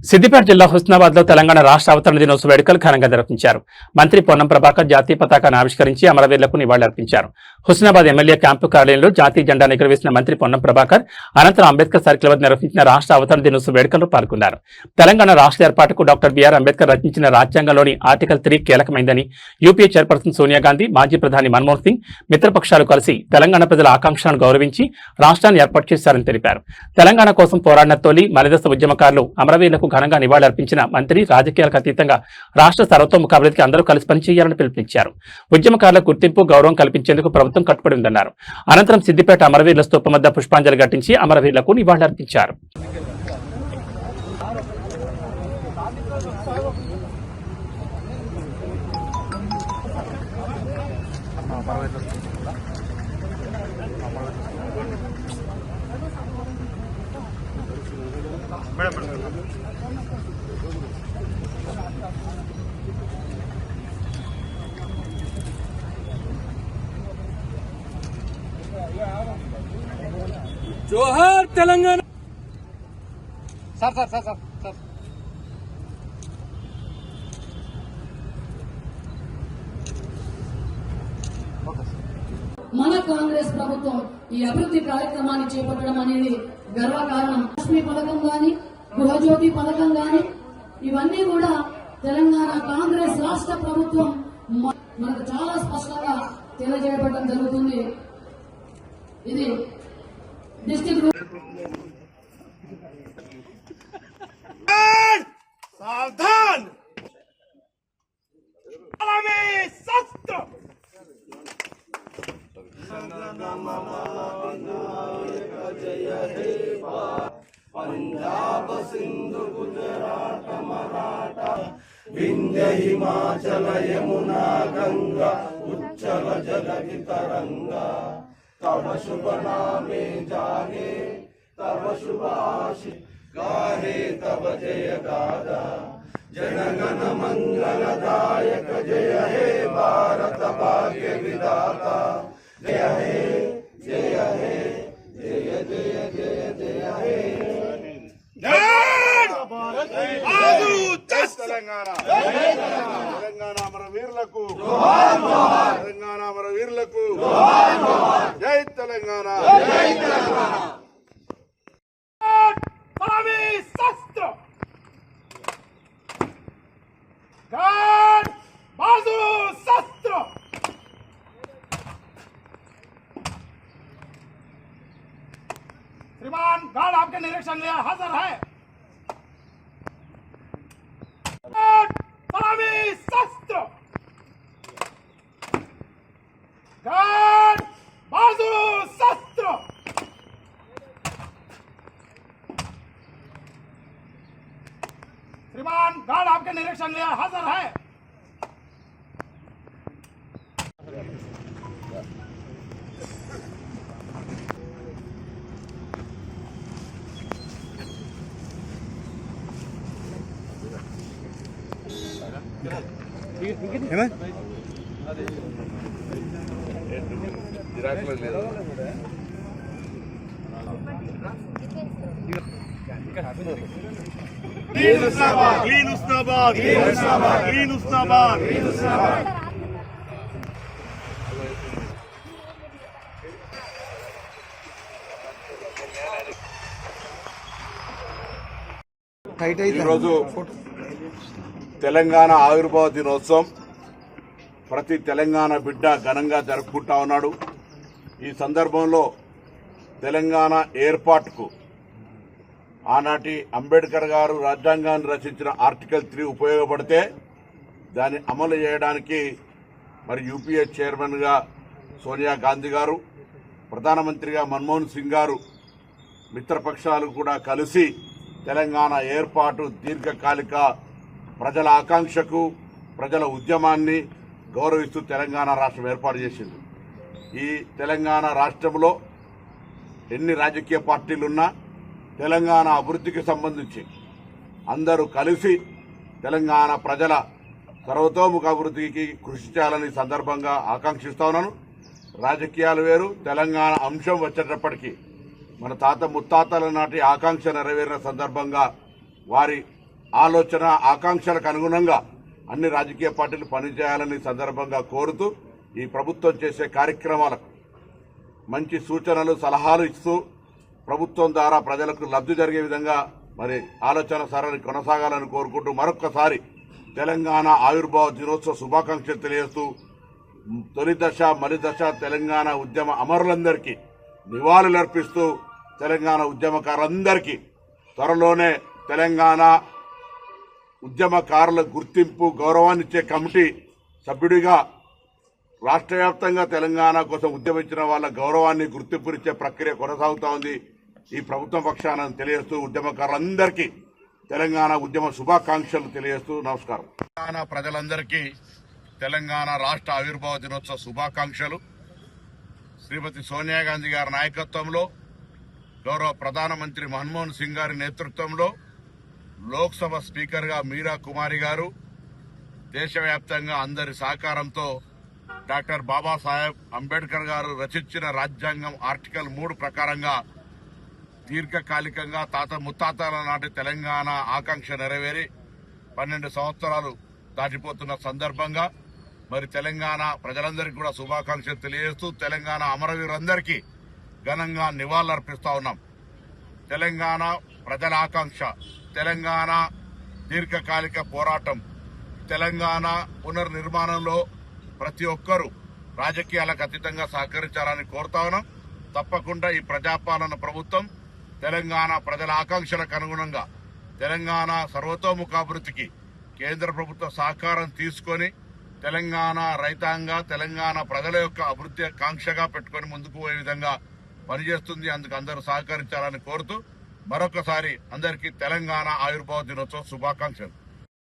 సిద్దిపేట జిల్లా హుస్నాబాద్ లో తెలంగాణ రాష్ట్ర అవతరణ దినోత్సవ వేడుకలు ఘనంగా నిర్వహించారు. మంత్రి పొన్నం ప్రభాకర్ జాతీయ పతాకాన్ని ఆవిష్కరించి అమరవీరులకు నివాళులర్పించారు. హుస్నాబాద్ ఎమ్మెల్యే క్యాంపు కార్యాలయంలో జాతీయ జెండా ఎగురవేసిన మంత్రి పొన్నం ప్రభాకర్ అనంతరం అంబేద్కర్ సర్కిల్ వద్ద నిర్వహించిన రాష్ట్ర అవతరణ దినోత్సవ వేడుకల్లో పాల్గొన్నారు. తెలంగాణ రాష్ట్ర ఏర్పాటుకు డాక్టర్ బిఆర్ అంబేద్కర్ రచించిన రాజ్యాంగంలోని ఆర్టికల్ 3 కీలకమైందని యూపీఏ చైర్పర్సన్ సోనియా గాంధీ, మాజీ ప్రధాని మన్మోహన్ సింగ్ మిత్రపక్షాలు కలిసి తెలంగాణ ప్రజల ఆకాంక్షలను గౌరవించి రాష్ట్రాన్ని ఏర్పాటు చేశారని తెలిపారు. తెలంగాణ కోసం పోరాడిన తొలి మలిదశ ఉద్యమకారులు అమరవీరులకు ఘనంగా నివాళులర్పించిన మంత్రి రాజకీయాలకు అతీతంగా రాష్ట్ర సర్వతోముఖాభివృద్ధికి అందరూ కలిసి పనిచేయాలని పిలుపునిచ్చారు. ఉద్యమకారులకు గుర్తింపు, గౌరవం కల్పించేందుకు ప్రభుత్వం కట్టుబడి ఉందన్నారు. అనంతరం సిద్దిపేట అమరవీరుల స్తూపం వద్ద పుష్పాంజలి ఘటించి అమరవీరులకు నివాళులర్పించారు. జోహార్ తెలంగాణ. సార్ మన కాంగ్రెస్ ప్రభుత్వం ఈ అభివృద్ధి కార్యక్రమాన్ని చేపట్టడం అనేది గర్వకారణం. లక్ష్మీ పథకం గాని, గృహజ్యోతి పథకం గాని ఇవన్నీ కూడా తెలంగాణ కాంగ్రెస్ రాష్ట్ర ప్రభుత్వం మనకు చాలా స్పష్టంగా తెలియజేయబడడం జరుగుతుంది. ఇది డిస్ట్రిక్ట్ सावधान शस्त्र पंजाब सिंधु गुजरात मराठा विंध्य हिमाचल यमुना गंगा उच्चल जलधि तरंगा तव शुभ नामे जागे तव शुभ आशीष गाहे तव जय गादा जनगण मंगलदायक जय हे भारत भाग्य विधाता जय हे जय हे जय जय जय जय हे తెలంగాణ అమరవీరులకు తెలంగాణ అమరవీరులకు జై తెలంగాణ. शस्त्र गार्ड बाजू शस्त्र श्रीमान गार्ड आपके निरीक्षण लिए हाजिर है. शस्त्र गार्ड बाजू शस्त्र श्रीमान गार्ड आपके निरीक्षण लिए हाजिर है. Clean Husnabad, clean Husnabad, clean Husnabad, clean Husnabad, clean Husnabad. ఈరోజు తెలంగాణ ఆవిర్భావ దినోత్సవం ప్రతి తెలంగాణ బిడ్డ ఘనంగా జరుపుకుంటా ఉన్నాడు. ఈ సందర్భంలో తెలంగాణ ఏర్పాటుకు ఆనాటి అంబేద్కర్ గారు రాజ్యాంగాన్ని రచించిన ఆర్టికల్ 3 ఉపయోగపడితే దాన్ని అమలు చేయడానికి మరి యూపీఏ చైర్మన్గా సోనియా గాంధీ గారు, ప్రధానమంత్రిగా మన్మోహన్ సింగ్ గారు మిత్రపక్షాలు కూడా కలిసి తెలంగాణ ఏర్పాటు దీర్ఘకాలిక ప్రజల ఆకాంక్షకు, ప్రజల ఉద్యమాన్ని గౌరవిస్తూ తెలంగాణ రాష్ట్రం ఏర్పాటు చేసింది. ఈ తెలంగాణ రాష్ట్రంలో ఎన్ని రాజకీయ పార్టీలున్నా తెలంగాణ అభివృద్ధికి సంబంధించి అందరూ కలిసి తెలంగాణ ప్రజల సర్వతోముఖ అభివృద్ధికి కృషి చేయాలని సందర్భంగా ఆకాంక్షిస్తా ఉన్నాను. రాజకీయాలు వేరు, తెలంగాణ అంశం వచ్చేటప్పటికీ మన తాత ముత్తాతల నాటి ఆకాంక్ష నెరవేరిన సందర్భంగా వారి ఆలోచన ఆకాంక్షలకు అనుగుణంగా అన్ని రాజకీయ పార్టీలు పనిచేయాలని సందర్భంగా కోరుతూ ఈ ప్రభుత్వం చేసే కార్యక్రమాలకు మంచి సూచనలు సలహాలు ఇస్తూ ప్రభుత్వం ద్వారా ప్రజలకు లబ్ధి జరిగే విధంగా మరి ఆలోచన సరళి కొనసాగాలని కోరుకుంటూ మరొక్కసారి తెలంగాణ ఆవిర్భావ దినోత్సవ శుభాకాంక్షలు తెలియజేస్తూ తొలి దశ మలి దశ తెలంగాణ ఉద్యమ అమరులందరికీ నివాళులర్పిస్తూ తెలంగాణ ఉద్యమకారులందరికీ త్వరలోనే తెలంగాణ ఉద్యమకారుల గుర్తింపు గౌరవాన్నిచ్చే కమిటీ సభ్యుడిగా రాష్ట్ర వ్యాప్తంగా తెలంగాణ కోసం ఉద్యమించిన వాళ్ళ గౌరవాన్ని గుర్తింపునిచ్చే ప్రక్రియ కొనసాగుతా ఉంది. ఈ ప్రభుత్వం పక్షాన తెలియజేస్తూ ఉద్యమకారులందరికీ తెలంగాణ ఉద్యమ శుభాకాంక్షలు తెలియజేస్తూ నమస్కారం. తెలంగాణ ప్రజలందరికీ తెలంగాణ రాష్ట్ర ఆవిర్భావ దినోత్సవ శుభాకాంక్షలు. శ్రీమతి సోనియా గాంధీ గారి నాయకత్వంలో గౌరవ ప్రధానమంత్రి మన్మోహన్ సింగ్ గారి నేతృత్వంలో లోక్సభ స్పీకర్గా మీరా కుమారి గారు దేశవ్యాప్తంగా అందరి సహకారంతో డాక్టర్ బాబాసాహెబ్ అంబేద్కర్ గారు రచించిన రాజ్యాంగం ఆర్టికల్ 3 ప్రకారంగా దీర్ఘకాలికంగా తాత ముత్తాతల నాటి తెలంగాణ ఆకాంక్ష నెరవేరి 12 సంవత్సరాలు దాటిపోతున్న సందర్భంగా మరి తెలంగాణ ప్రజలందరికీ కూడా శుభాకాంక్షలు తెలియజేస్తూ తెలంగాణ అమరవీరులందరికీ ఘనంగా నివాళులర్పిస్తా ఉన్నాం. తెలంగాణ ప్రజల ఆకాంక్ష, తెలంగాణ దీర్ఘకాలిక పోరాటం, తెలంగాణ పునర్నిర్మాణంలో ప్రతి ఒక్కరూ రాజకీయాలకు అతీతంగా సహకరించాలని కోరుతా ఉన్నాం. తప్పకుండా ఈ ప్రజాపాలన ప్రభుత్వం తెలంగాణ ప్రజల ఆకాంక్షలకు అనుగుణంగా తెలంగాణ సర్వతోముఖాభివృద్ధికి కేంద్ర ప్రభుత్వ సహకారం తీసుకొని తెలంగాణ రైతాంగ తెలంగాణ ప్రజల యొక్క అభివృద్ధి ఆకాంక్షగా పెట్టుకుని ముందుకు పోయే విధంగా పనిచేస్తుంది. అందుకు అందరూ సహకరించాలని కోరుతూ మరొకసారి అందరికీ తెలంగాణ ఆవిర్భావ దినోత్సవ శుభాకాంక్షలు.